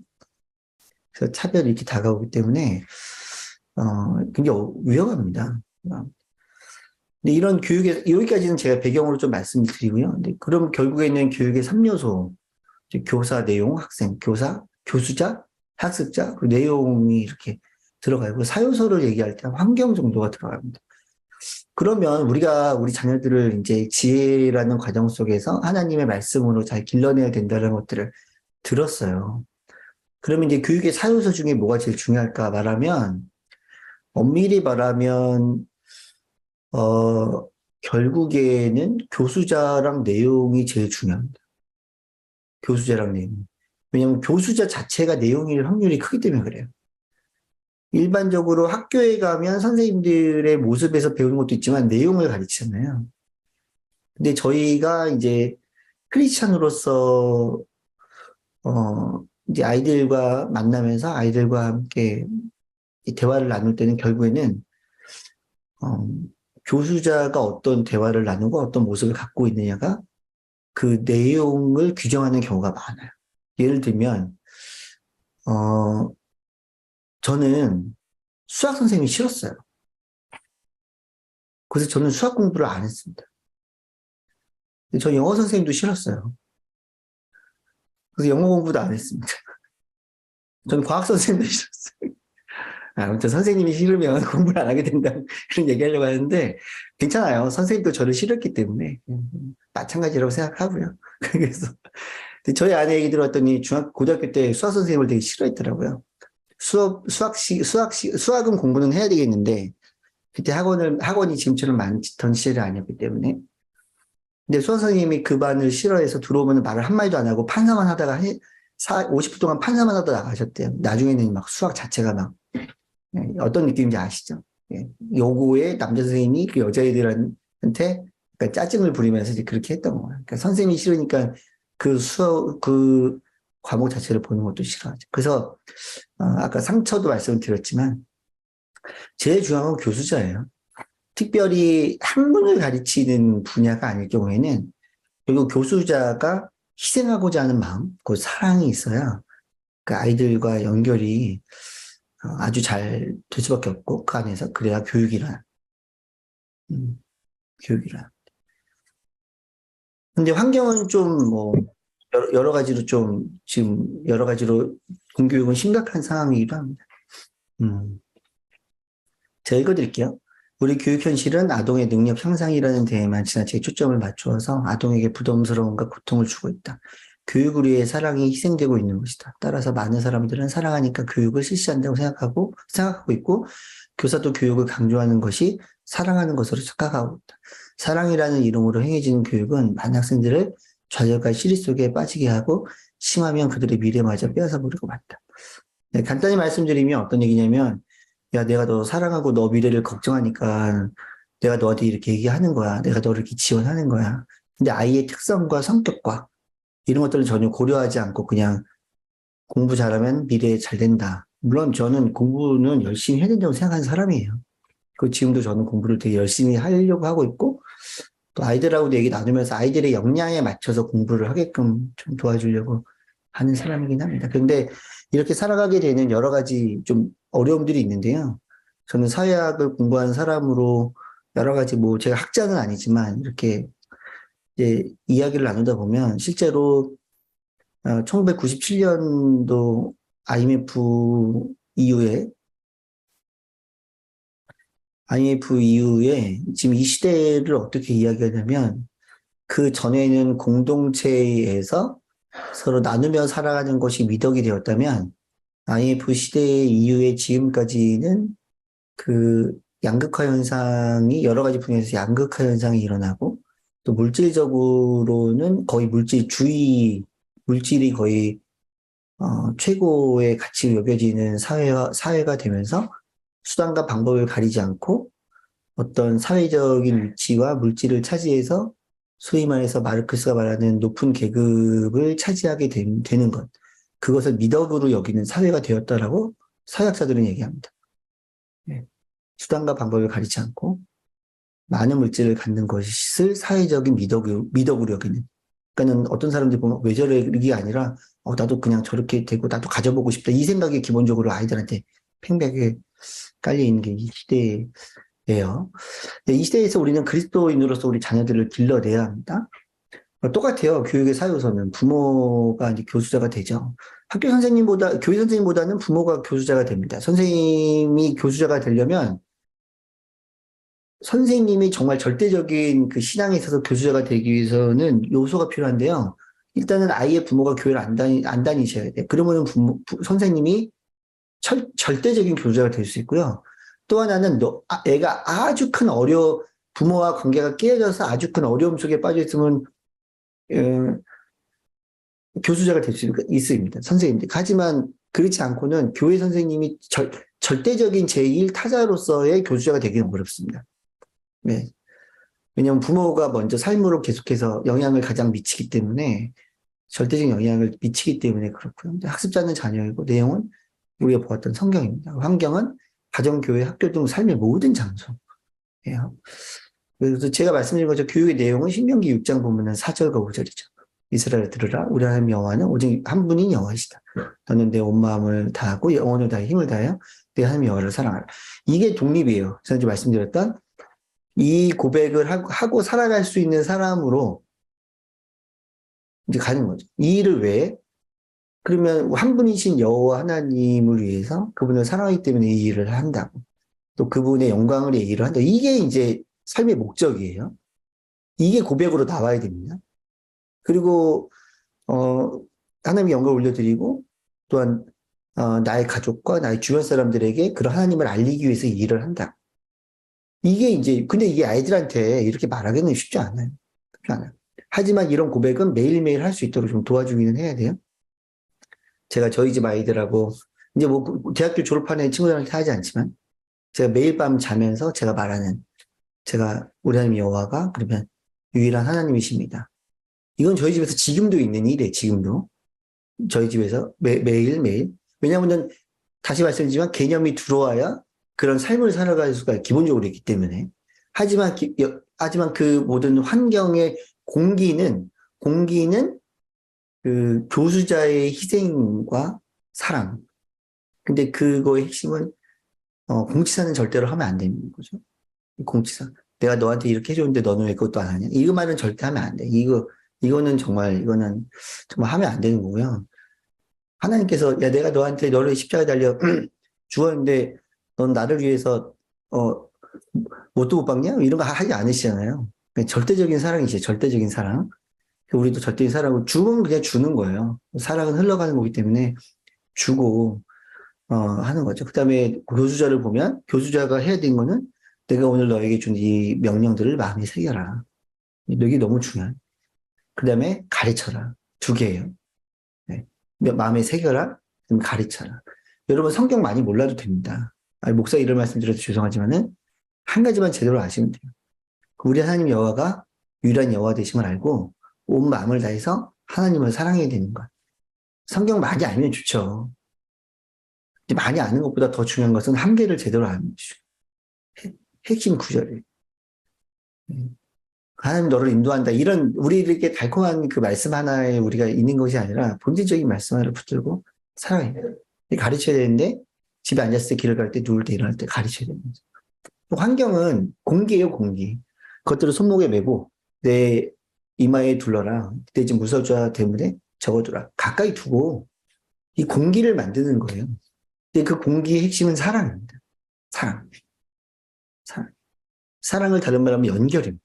그래서 차별이 이렇게 다가오기 때문에 굉장히 위험합니다. 근데 이런 여기까지는 제가 배경으로 좀 말씀을 드리고요. 근데 그럼 결국에는 교육의 3요소, 교사, 내용, 학생, 교수자, 학습자, 그 내용이 이렇게 들어가고 4요소를 얘기할 때 환경 정도가 들어갑니다. 그러면 우리가 우리 자녀들을 이제 지혜라는 과정 속에서 하나님의 말씀으로 잘 길러내야 된다는 것들을 들었어요. 그러면 이제 교육의 4요소 중에 뭐가 제일 중요할까 말하면 엄밀히 말하면 결국에는 교수자랑 내용이 제일 중요합니다. 교수자랑 내용. 왜냐하면 교수자 자체가 내용일 확률이 크기 때문에 그래요. 일반적으로 학교에 가면 선생님들의 모습에서 배우는 것도 있지만 내용을 가르치잖아요. 근데 저희가 이제 크리스찬으로서 이제 아이들과 만나면서 아이들과 함께 대화를 나눌 때는 결국에는 어, 교수자가 어떤 대화를 나누고 어떤 모습을 갖고 있느냐가 그 내용을 규정하는 경우가 많아요. 예를 들면 저는 수학 선생님이 싫었어요. 그래서 저는 수학 공부를 안 했습니다. 저 영어 선생님도 싫었어요. 그래서 영어 공부도 안 했습니다. 저는 과학 선생님도 싫었어요. 아무튼 선생님이 싫으면 공부를 안 하게 된다 그런 얘기하려고 하는데 괜찮아요. 선생님도 저를 싫었기 때문에 마찬가지라고 생각하고요. 그래서 저희 아내 얘기 들었더니 고등학교 때 수학 선생님을 되게 싫어했더라고요. 수학은 공부는 해야 되겠는데 그때 학원이 지금처럼 많던 시절이 아니었기 때문에 근데 수학 선생님이 그 반을 싫어해서 들어오면 말을 한마디도 안 하고 판사만 하다가 50분 동안 판사만 하다 나가셨대요. 나중에는 막 수학 자체가 막 어떤 느낌인지 아시죠? 요거에 남자 선생님이 그 여자애들한테 그러니까 짜증을 부리면서 이제 그렇게 했던 거예요. 그러니까 선생님이 싫으니까 그 과목 자체를 보는 것도 싫어하죠. 그래서 아까 상처도 말씀드렸지만 제일 중요한 건 교수자예요. 특별히 학문을 가르치는 분야가 아닐 경우에는 그리고 교수자가 희생하고자 하는 마음, 그 사랑이 있어야 그 아이들과 연결이 아주 잘 될 수밖에 없고 그 안에서 그래야 교육이란 교육이란. 근데 환경은 좀 뭐 여러 가지로 좀 지금 여러 가지로 공교육은 심각한 상황이기도 합니다. 제가 읽어드릴게요. 우리 교육 현실은 아동의 능력 향상이라는 데에만 지나치게 초점을 맞추어서 아동에게 부담스러움과 고통을 주고 있다. 교육을 위해 사랑이 희생되고 있는 것이다. 따라서 많은 사람들은 사랑하니까 교육을 실시한다고 생각하고 있고, 교사도 교육을 강조하는 것이 사랑하는 것으로 착각하고 있다. 사랑이라는 이름으로 행해지는 교육은 많은 학생들을 좌절과 시리 속에 빠지게 하고, 심하면 그들의 미래마저 빼앗아버리고 말다. 네, 간단히 말씀드리면 어떤 얘기냐면, 야, 내가 너 사랑하고 너 미래를 걱정하니까 내가 너한테 이렇게 얘기하는 거야. 내가 너를 이렇게 지원하는 거야. 근데 아이의 특성과 성격과 이런 것들을 전혀 고려하지 않고 그냥 공부 잘하면 미래에 잘 된다. 물론 저는 공부는 열심히 해야 된다고 생각하는 사람이에요. 그 지금도 저는 공부를 되게 열심히 하려고 하고 있고 또 아이들하고도 얘기 나누면서 아이들의 역량에 맞춰서 공부를 하게끔 좀 도와주려고 하는 사람이긴 합니다. 그런데 이렇게 살아가게 되는 여러 가지 좀 어려움들이 있는데요. 저는 사회학을 공부한 사람으로 여러 가지 뭐 제가 학자는 아니지만 이렇게 이제 이야기를 나누다 보면 실제로 1997년도 IMF 이후에 지금 이 시대를 어떻게 이야기하냐면 그 전에는 공동체에서 서로 나누며 살아가는 것이 미덕이 되었다면 IMF 시대 이후에 지금까지는 그 양극화 현상이 여러 가지 분야에서 양극화 현상이 일어나고 또 물질적으로는 거의 물질이 거의 최고의 가치로 여겨지는 사회가 되면서 수단과 방법을 가리지 않고 어떤 사회적인 위치와 물질을 차지해서 소위 말해서 마르크스가 말하는 높은 계급을 차지하게 되는 것. 그것을 미덕으로 여기는 사회가 되었다라고 사회학자들은 얘기합니다. 네. 수단과 방법을 가리지 않고 많은 물질을 갖는 것을 사회적인 미덕으로 여기는. 그러니까는 어떤 사람들이 보면 왜 저래 이게 아니라 나도 그냥 저렇게 되고 나도 가져보고 싶다. 이 생각이 기본적으로 아이들한테 팽백에 깔려 있는 게 이 시대예요. 이 시대에서 우리는 그리스도인으로서 우리 자녀들을 길러내야 합니다. 똑같아요. 교육의 사유서는 부모가 이제 교수자가 되죠. 교회 선생님보다는 부모가 교수자가 됩니다. 선생님이 교수자가 되려면 선생님이 정말 절대적인 그 신앙에 있어서 교수자가 되기 위해서는 요소가 필요한데요. 일단은 아이의 부모가 교회를 안 다니셔야 돼요. 그러면은 선생님이 절대적인 교수자가 될 수 있고요. 또 하나는 애가 아주 큰 부모와 관계가 깨어져서 아주 큰 어려움 속에 빠져 있으면 교수자가 될 수 있습니다. 선생님들. 하지만 그렇지 않고는 교회 선생님이 절대적인 제1 타자로서의 교수자가 되기는 어렵습니다. 네. 왜냐하면 부모가 먼저 삶으로 계속해서 영향을 가장 미치기 때문에 절대적인 영향을 미치기 때문에 그렇고요. 학습자는 자녀이고 내용은 우리가 보았던 성경입니다. 환경은 가정, 교회, 학교 등 삶의 모든 장소예요. 그래서 제가 말씀드린 것처럼 교육의 내용은 신명기 6장 보면은 4절과 5절이죠. 이스라엘 들으라 우리 하나님 여호와는 오직 한 분이 여호와이시다. 너는 내 온 마음을 다하고 영혼을 다해 힘을 다하여 내 하나님 여호와를 사랑하라. 이게 독립이에요. 지난주 말씀드렸던 이 고백을 하고 살아갈 수 있는 사람으로 이제 가는 거죠. 이 일을 왜? 그러면 한 분이신 여호와 하나님을 위해서 그분을 사랑하기 때문에 이 일을 한다고. 또 그분의 영광을 위해 일을 한다. 이게 이제 삶의 목적이에요. 이게 고백으로 나와야 됩니다. 그리고 하나님의 영광을 올려드리고 또한 나의 가족과 나의 주변 사람들에게 그런 하나님을 알리기 위해서 이 일을 한다. 근데 이게 아이들한테 이렇게 말하기는 쉽지 않아요. 쉽지 않아요. 하지만 이런 고백은 매일매일 할 수 있도록 좀 도와주기는 해야 돼요. 제가 저희 집 아이들하고, 이제 뭐, 대학교 졸업하는 친구들한테 하지 않지만, 제가 매일 밤 자면서 우리 하나님 여호와가 그러면 유일한 하나님이십니다. 이건 저희 집에서 지금도 있는 일이에요, 지금도. 저희 집에서 매일매일. 왜냐하면 다시 말씀드리지만 개념이 들어와야 그런 삶을 살아갈 수가 기본적으로 있기 때문에. 하지만 그 모든 환경의 공기는 그 교수자의 희생과 사랑. 근데 그거의 핵심은, 공치사는 절대로 하면 안 되는 거죠. 공치사. 내가 너한테 이렇게 해줬는데 너는 왜 그것도 안 하냐? 이거 말은 절대 하면 안 돼. 이거는 정말 하면 안 되는 거고요. 하나님께서, 야, 내가 너를 십자가에 달려 죽었는데, 넌 나를 위해서, 뭣도 못 박냐? 이런 거 하지 않으시잖아요. 절대적인 사랑이죠. 절대적인 사랑. 우리도 절대적인 사랑을 주면 그냥 주는 거예요. 사랑은 흘러가는 거기 때문에 주고, 하는 거죠. 그 다음에 교수자를 보면, 교수자가 해야 되는 거는 내가 오늘 너에게 준 이 명령들을 마음에 새겨라. 이게 너무 중요한. 그 다음에 가르쳐라. 두 개예요. 네. 마음에 새겨라. 그다음에 가르쳐라. 여러분 성경 많이 몰라도 됩니다. 목사 이런 말씀 드려서 죄송하지만은 한 가지만 제대로 아시면 돼요. 우리 하나님 여호와가 유일한 여호와 되심을 알고 온 마음을 다해서 하나님을 사랑해야 되는 것. 성경 많이 알면 좋죠. 많이 아는 것보다 더 중요한 것은 한계를 제대로 아는 거죠. 핵심 구절이에요. 하나님 너를 인도한다. 이런 우리에게 달콤한 그 말씀 하나에 우리가 있는 것이 아니라 본질적인 말씀 하나를 붙들고 살아야 돼요. 가르쳐야 되는데 집에 앉았을 때 길을 갈 때 누울 때 일어날 때 가르쳐야 되는 거죠. 환경은 공기예요, 공기. 그것들을 손목에 메고 내 이마에 둘러라. 그때 지금 무서워져야 때문에 적어두라. 가까이 두고 이 공기를 만드는 거예요. 근데 그 공기의 핵심은 사랑입니다. 사랑. 사랑을 다른 말하면 연결입니다.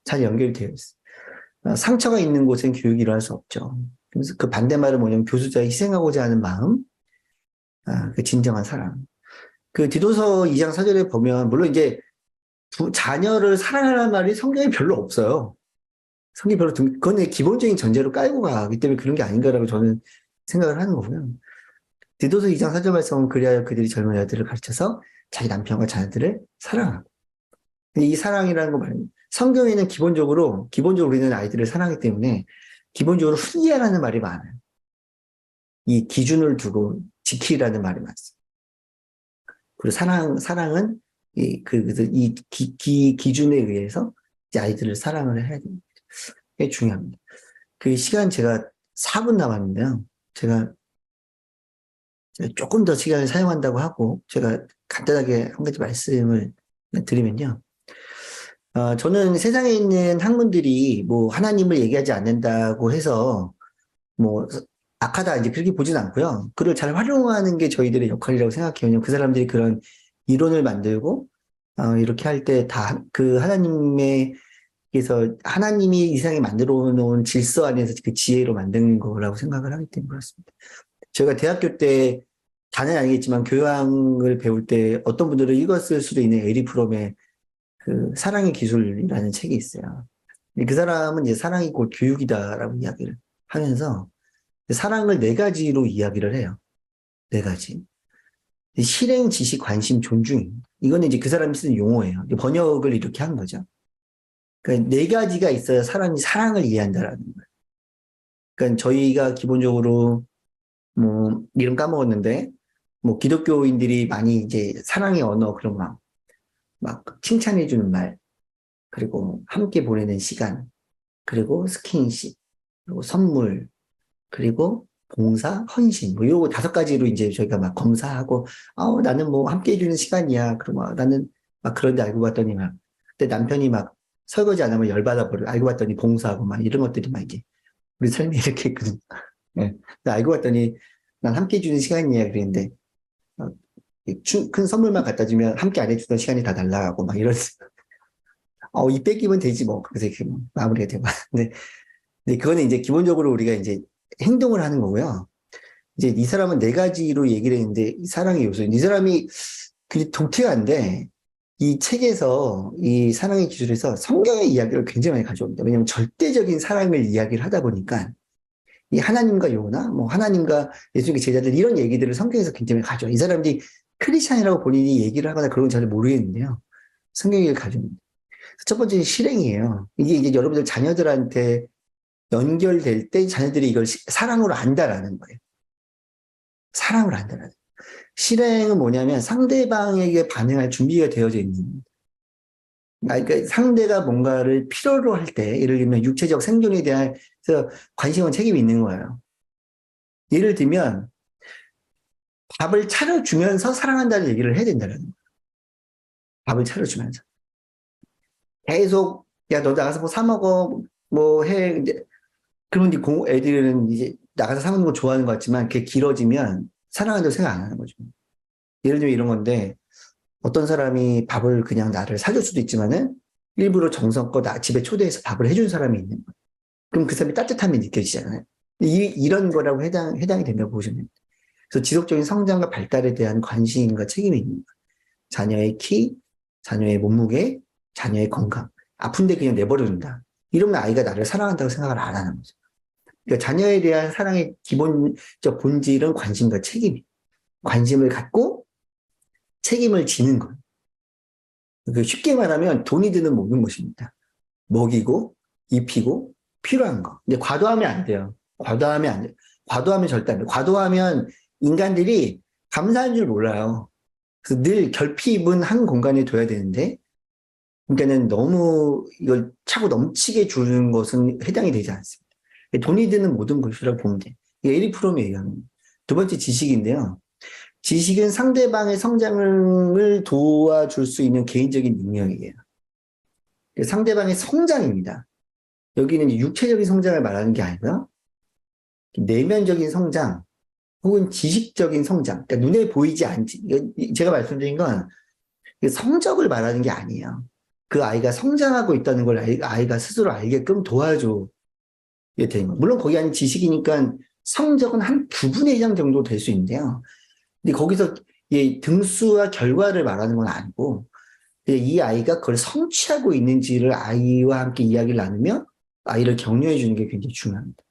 잘 연결되어 있어요. 상처가 있는 곳엔 교육이 일어날 수 없죠. 그래서 그 반대말은 뭐냐면 교수자의 희생하고자 하는 마음, 그 진정한 사랑. 그 디도서 2장 4절에 보면 물론 이제 자녀를 사랑하라는 말이 성경에 별로 없어요. 성경이 별로 그건 기본적인 전제로 깔고 가기 때문에 그런 게 아닌가라고 저는 생각을 하는 거고요. 디도서 2장 4절 말씀은 그리하여 그들이 젊은 아들을 가르쳐서 자기 남편과 자녀들을 사랑하고. 이 사랑이라는 거 말이에요. 성경에는 기본적으로 우리는 아이들을 사랑하기 때문에 기본적으로 훈계하라는 말이 많아요. 이 기준을 두고 지키라는 말이 많습니다. 그리고 사랑은 이 기준에 의해서 아이들을 사랑을 해야 됩니다. 이게 중요합니다. 그 시간 제가 4분 남았는데요. 제가 조금 더 시간을 사용한다고 하고 제가 간단하게 한 가지 말씀을 드리면요. 저는 세상에 있는 학문들이 뭐 하나님을 얘기하지 않는다고 해서 뭐 악하다 이제 그렇게 보진 않고요. 그걸 잘 활용하는 게 저희들의 역할이라고 생각해요. 왜냐면 그 사람들이 그런 이론을 만들고 이렇게 할 때 다 그 하나님이 이 세상에 만들어 놓은 질서 안에서 그 지혜로 만든 거라고 생각을 하기 때문에 그렇습니다. 제가 대학교 때 다는 아니겠지만 교양을 배울 때 어떤 분들은 읽었을 수도 있는 에리 프롬의 그 사랑의 기술이라는 책이 있어요. 그 사람은 이제 사랑이 곧 교육이다라고 이야기를 하면서 사랑을 4가지로 이야기를 해요. 4가지. 실행, 지식, 관심, 존중. 이거는 이제 그 사람이 쓰는 용어예요. 번역을 이렇게 한 거죠. 그러니까 4가지가 있어야 사람이 사랑을 이해한다라는 거예요. 그러니까 저희가 기본적으로 뭐 이름 까먹었는데 뭐 기독교인들이 많이 이제 사랑의 언어 그런 막 칭찬해주는 말, 그리고 함께 보내는 시간, 그리고 스킨십, 그리고 선물, 그리고 봉사, 헌신, 뭐 요거 5가지로 이제 저희가 막 검사하고, 나는 뭐 함께 해주는 시간이야. 그러면 나는 막 그런데 알고 봤더니 막, 그때 남편이 막 설거지 안 하면 열받아 버려. 알고 봤더니 봉사하고 막 이런 것들이 막 이제 우리 삶이 이렇게 있거든요. 네. 알고 봤더니 난 함께 해주는 시간이야. 그랬는데, 큰 선물만 갖다 주면 함께 안 해주던 시간이 다 날라가고 막 이런, 이 뺏기면 되지 뭐. 그래서 이렇게 뭐 마무리가 되고. 근데 그거는 이제 기본적으로 우리가 이제 행동을 하는 거고요. 이제 이 사람은 4가지로 얘기를 했는데 이 사랑의 요소. 이 사람이 그게 독특한데 이 책에서 이 사랑의 기술에서 성경의 이야기를 굉장히 많이 가져옵니다. 왜냐하면 절대적인 사랑을 이야기를 하다 보니까 이 하나님과 요나 뭐 하나님과 예수님의 제자들 이런 얘기들을 성경에서 굉장히 가져와요. 이 사람들이 크리스찬이라고 본인이 얘기를 하거나 그런 건 잘 모르겠는데요. 성경을 가져옵니다. 첫 번째는 실행이에요. 이게 이제 여러분들 자녀들한테 연결될 때 자녀들이 이걸 사랑으로 안다라는 거예요. 사랑으로 안다라는 거예요. 실행은 뭐냐면 상대방에게 반응할 준비가 되어져 있는. 그러니까 상대가 뭔가를 필요로 할 때, 예를 들면 육체적 생존에 대한 관심과 책임이 있는 거예요. 예를 들면 밥을 차려주면서 사랑한다는 얘기를 해야 된다는 거예요. 밥을 차려주면서. 계속 야 너 나가서 뭐 사 먹어 뭐 해. 그러면 이제 애들은 이제 나가서 사 먹는 거 좋아하는 것 같지만 그게 길어지면 사랑한다고 생각 안 하는 거죠. 예를 들면 이런 건데 어떤 사람이 밥을 그냥 나를 사줄 수도 있지만은 일부러 정성껏 나 집에 초대해서 밥을 해준 사람이 있는 거예요. 그럼 그 사람이 따뜻함이 느껴지잖아요. 이런 거라고 해당이 된다고 보시면 됩니다. 그래서 지속적인 성장과 발달에 대한 관심과 책임이 있는 거예요. 자녀의 키, 자녀의 몸무게, 자녀의 건강. 아픈데 그냥 내버려둔다. 이러면 아이가 나를 사랑한다고 생각을 안 하는 거죠. 그러니까 자녀에 대한 사랑의 기본적 본질은 관심과 책임이에요. 관심을 갖고 책임을 지는 거예요. 쉽게 말하면 돈이 드는 모든 것입니다. 먹이고, 입히고, 필요한 거. 근데 과도하면 안 돼요. 과도하면 안 돼요. 과도하면 절대 안 돼요. 과도하면 인간들이 감사한 줄 몰라요. 그래서 늘 결핍은 한 공간에 둬야 되는데, 그러니까는 너무 이걸 차고 넘치게 주는 것은 해당이 되지 않습니다. 돈이 드는 모든 것이라고 보면 돼요. 이게 에릭 프롬이 얘기하는 두 번째 지식인데요. 지식은 상대방의 성장을 도와줄 수 있는 개인적인 능력이에요. 상대방의 성장입니다. 여기는 육체적인 성장을 말하는 게 아니고요. 내면적인 성장 혹은 지식적인 성장. 그러니까 눈에 보이지 않지. 제가 말씀드린 건 성적을 말하는 게 아니에요. 그 아이가 성장하고 있다는 걸 아이가 스스로 알게끔 도와줘. 이게 되는 거예요. 물론 거기 안에 지식이니까 성적은 한 9분의 1 정도 될 수 있는데요. 근데 거기서 등수와 결과를 말하는 건 아니고 이 아이가 그걸 성취하고 있는지를 아이와 함께 이야기를 나누며 아이를 격려해 주는 게 굉장히 중요합니다.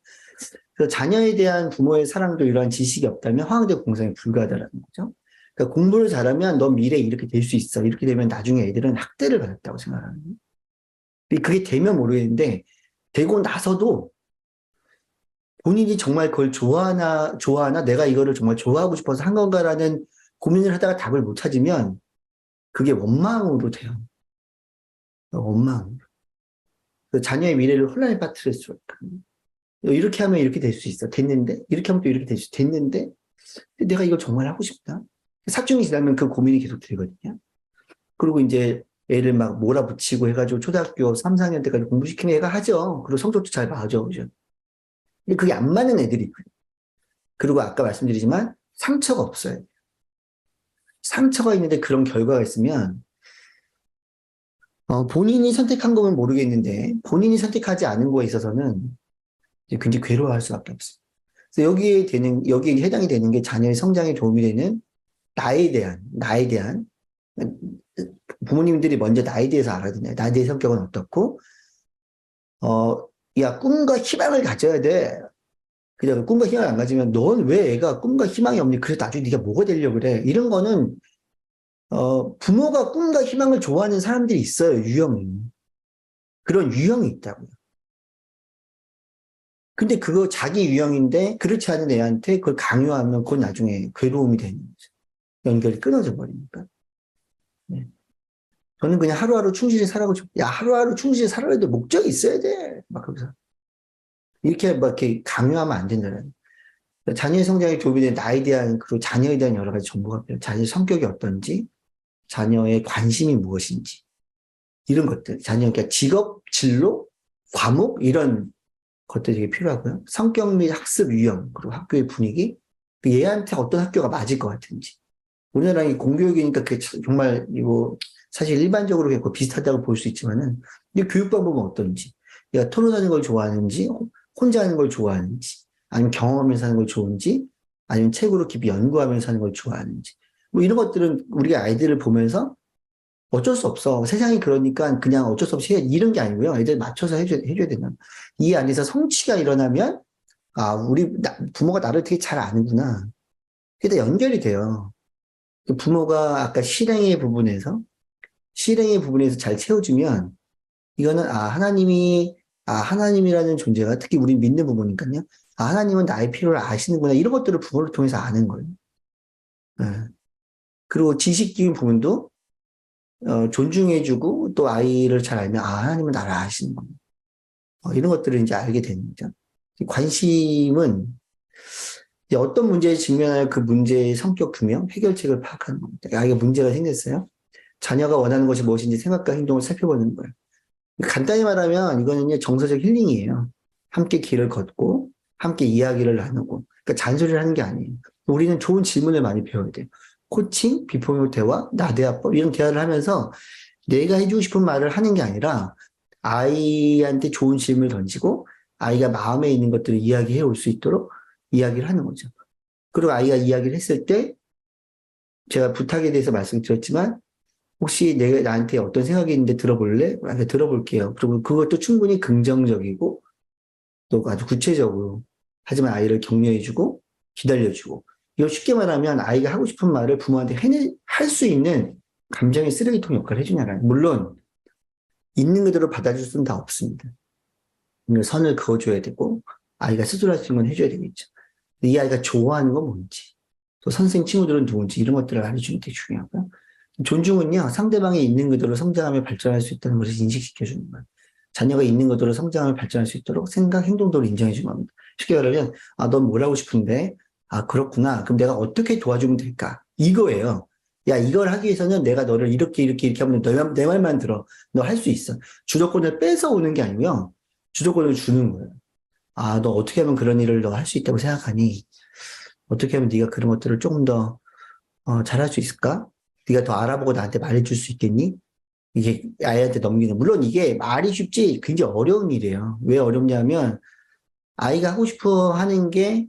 그래서 자녀에 대한 부모의 사랑도 이러한 지식이 없다면 화학적 공성이 불가하다라는 거죠. 그러니까 공부를 잘하면 넌 미래에 이렇게 될 수 있어. 이렇게 되면 나중에 애들은 학대를 받았다고 생각하는 거예요. 그게 되면 모르겠는데 되고 나서도 본인이 정말 그걸 좋아하나 내가 이거를 정말 좋아하고 싶어서 한 건가라는 고민을 하다가 답을 못 찾으면 그게 원망으로 돼요. 원망. 자녀의 미래를 혼란에 빠뜨릴 수 있거든요. 이렇게 하면 이렇게 될 수 있어. 됐는데? 이렇게 하면 또 이렇게 될 수 있어. 됐는데? 내가 이걸 정말 하고 싶다. 사춘기 지나면 그 고민이 계속 들거든요. 그리고 이제 애를 막 몰아붙이고 해가지고 초등학교 3, 4학년 때까지 공부시키면 애가 하죠. 그리고 성적도 잘 맞아. 그죠? 근데 그게 안 맞는 애들이 있거든요. 그리고 아까 말씀드리지만 상처가 없어요. 상처가 있는데 그런 결과가 있으면 본인이 선택한 거면 모르겠는데 본인이 선택하지 않은 거에 있어서는 이제 굉장히 괴로워할 수밖에 없어요. 그래서 여기에 해당이 되는 게 자녀의 성장에 도움이 되는 나에 대한 부모님들이 먼저 나에 대해서 알아야 되네. 나에 대해 성격은 어떻고 야 꿈과 희망을 가져야 돼. 그냥 꿈과 희망을 안 가지면 넌 왜 애가 꿈과 희망이 없니? 그래서 나중에 네가 뭐가 되려고 그래? 이런 거는 부모가 꿈과 희망을 좋아하는 사람들이 있어요. 유형이. 그런 유형이 있다고요. 근데 그거 자기 유형인데 그렇지 않은 애한테 그걸 강요하면 그건 나중에 괴로움이 되는 거죠. 연결이 끊어져 버리니까. 네. 저는 그냥 하루하루 충실히 살아고 싶어. 야, 하루하루 충실히 살아야 돼. 목적이 있어야 돼. 막 거기서. 이렇게 막 이렇게 강요하면 안 된다는. 자녀의 성장에 도움이 되는 나에 대한, 그리고 자녀에 대한 여러 가지 정보가 필요해요. 자녀의 성격이 어떤지, 자녀의 관심이 무엇인지, 이런 것들. 자녀의 직업, 진로, 과목, 이런 것들이 되게 필요하고요. 성격 및 학습 유형, 그리고 학교의 분위기, 얘한테 어떤 학교가 맞을 것 같은지. 우리나라는 공교육이니까 그게 정말 이거 사실 일반적으로 비슷하다고 볼 수 있지만은 이 교육 방법은 어떤지, 얘가 토론하는 걸 좋아하는지, 혼자 하는 걸 좋아하는지, 아니면 경험하면서 하는 걸 좋은지, 아니면 책으로 깊이 연구하면서 하는 걸 좋아하는지, 뭐 이런 것들은 우리가 아이들을 보면서 어쩔 수 없어. 세상이 그러니까 그냥 어쩔 수 없이 이런 게 아니고요. 애들 맞춰서 해줘야 된다. 이 안에서 성취가 일어나면 부모가 나를 되게 잘 아는구나. 그게 다 연결이 돼요. 부모가 아까 실행의 부분에서 잘 채워주면 이거는 하나님이 하나님이라는 존재가 특히 우리 믿는 부분이니까요. 하나님은 나의 필요를 아시는구나. 이런 것들을 부모를 통해서 아는 거예요. 예. 그리고 지식적인 부분도 존중해주고 또 아이를 잘 알면 하나님은 나를 아시는구나. 이런 것들을 이제 알게 되는 거죠. 관심은 이제 어떤 문제에 직면하여 그 문제의 성격 규명, 해결책을 파악하는 겁니다. 이게 문제가 생겼어요. 자녀가 원하는 것이 무엇인지 생각과 행동을 살펴보는 거예요. 간단히 말하면 이거는요, 정서적 힐링이에요. 함께 길을 걷고, 함께 이야기를 나누고, 그러니까 잔소리를 하는 게 아니에요. 우리는 좋은 질문을 많이 배워야 돼요. 코칭, 비폭력 대화, 나대화법, 이런 대화를 하면서 내가 해주고 싶은 말을 하는 게 아니라 아이한테 좋은 질문을 던지고 아이가 마음에 있는 것들을 이야기해 올 수 있도록 이야기를 하는 거죠. 그리고 아이가 이야기를 했을 때 제가 부탁에 대해서 말씀드렸지만 혹시 내가 나한테 어떤 생각이 있는데 들어볼래? 들어볼게요. 그리고 그것도 충분히 긍정적이고 또 아주 구체적으로 하지만 아이를 격려해주고 기다려주고 이거 쉽게 말하면 아이가 하고 싶은 말을 부모한테 할 수 있는 감정의 쓰레기통 역할을 해주냐라는 물론 있는 그대로 받아줄 수는 다 없습니다. 선을 그어줘야 되고 아이가 스스로 할 수 있는 건 해줘야 되겠죠. 이 아이가 좋아하는 건 뭔지 또 선생님 친구들은 누군지 이런 것들을 알려주는 게 중요하고요. 존중은요, 상대방이 있는 그대로 성장하며 발전할 수 있다는 것을 인식시켜주는 거예요. 자녀가 있는 그대로 성장하며 발전할 수 있도록 생각, 행동도를 인정해주는 겁니다. 쉽게 말하면, 넌 뭘 하고 싶은데? 그렇구나. 그럼 내가 어떻게 도와주면 될까? 이거예요. 야, 이걸 하기 위해서는 내가 너를 이렇게 하면 내 말만 들어. 너 할 수 있어. 주도권을 뺏어오는 게 아니고요. 주도권을 주는 거예요. 너 어떻게 하면 그런 일을 너 할 수 있다고 생각하니? 어떻게 하면 네가 그런 것들을 조금 더 잘할 수 있을까? 네가 더 알아보고 나한테 말해줄 수 있겠니? 이게 아이한테 넘기는. 물론 이게 말이 쉽지 굉장히 어려운 일이에요. 왜 어렵냐면 아이가 하고 싶어 하는 게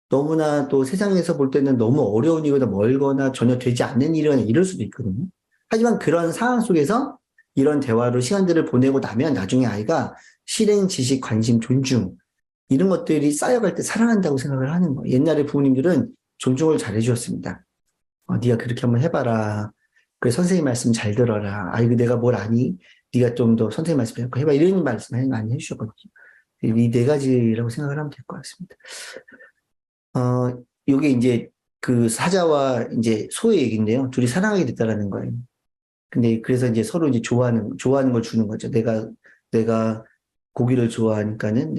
너무나 또 세상에서 볼 때는 너무 어려운 일이거나 멀거나 전혀 되지 않는 일이거나 이럴 수도 있거든요. 하지만 그런 상황 속에서 이런 대화로 시간들을 보내고 나면 나중에 아이가 실행, 지식, 관심, 존중 이런 것들이 쌓여갈 때 사랑한다고 생각을 하는 거예요. 옛날에 부모님들은 존중을 잘 해주었습니다. 네가 그렇게 한번 해봐라. 그래 선생님 말씀 잘 들어라. 아이고 내가 뭘 아니? 네가 좀 더 선생님 말씀 해봐. 이런 말씀 많이 해주셨거든요. 이 네 가지라고 생각을 하면 될 것 같습니다. 요게 이제 그 사자와 이제 소의 얘기인데요. 둘이 사랑하게 됐다라는 거예요. 근데 그래서 이제 서로 이제 좋아하는 걸 주는 거죠. 내가 고기를 좋아하니까는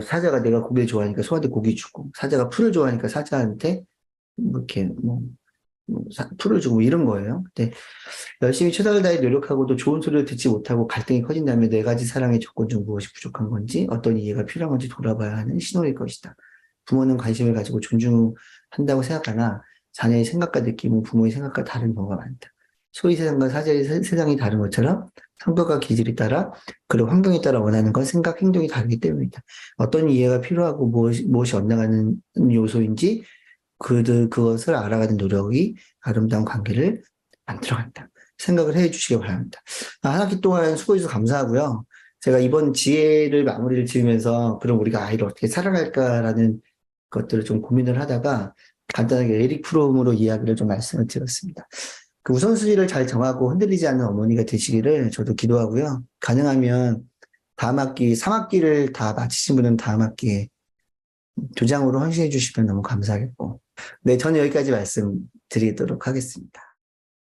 사자가 내가 고기를 좋아하니까 소한테 고기 주고, 사자가 풀을 좋아하니까 사자한테 이렇게 풀을 주고 이런 거예요. 근데 열심히 최선을 다해 노력하고도 좋은 소리를 듣지 못하고 갈등이 커진다면 네 가지 사랑의 조건 중 무엇이 부족한 건지 어떤 이해가 필요한 건지 돌아봐야 하는 신호일 것이다. 부모는 관심을 가지고 존중한다고 생각하나 자녀의 생각과 느낌은 부모의 생각과 다른 경우가 많다. 소의 세상과 사자의 세상이 다른 것처럼 성격과 기질에 따라 그리고 환경에 따라 원하는 건 생각, 행동이 다르기 때문이다. 어떤 이해가 필요하고 무엇이 엇나가는 요소인지 그것을 알아가는 노력이 아름다운 관계를 만들어간다. 생각을 해 주시기 바랍니다. 한 학기 동안 수고해주셔서 감사하고요. 제가 이번 지혜를 마무리를 지으면서 그럼 우리가 아이를 어떻게 살아갈까라는 것들을 좀 고민을 하다가 간단하게 에릭 프롬으로 이야기를 좀 말씀을 드렸습니다. 그 우선순위를 잘 정하고 흔들리지 않는 어머니가 되시기를 저도 기도하고요. 가능하면 다음 학기, 3학기를 다 마치신 분은 다음 학기에 조장으로 헌신해 주시면 너무 감사하겠고. 네, 저는 여기까지 말씀드리도록 하겠습니다.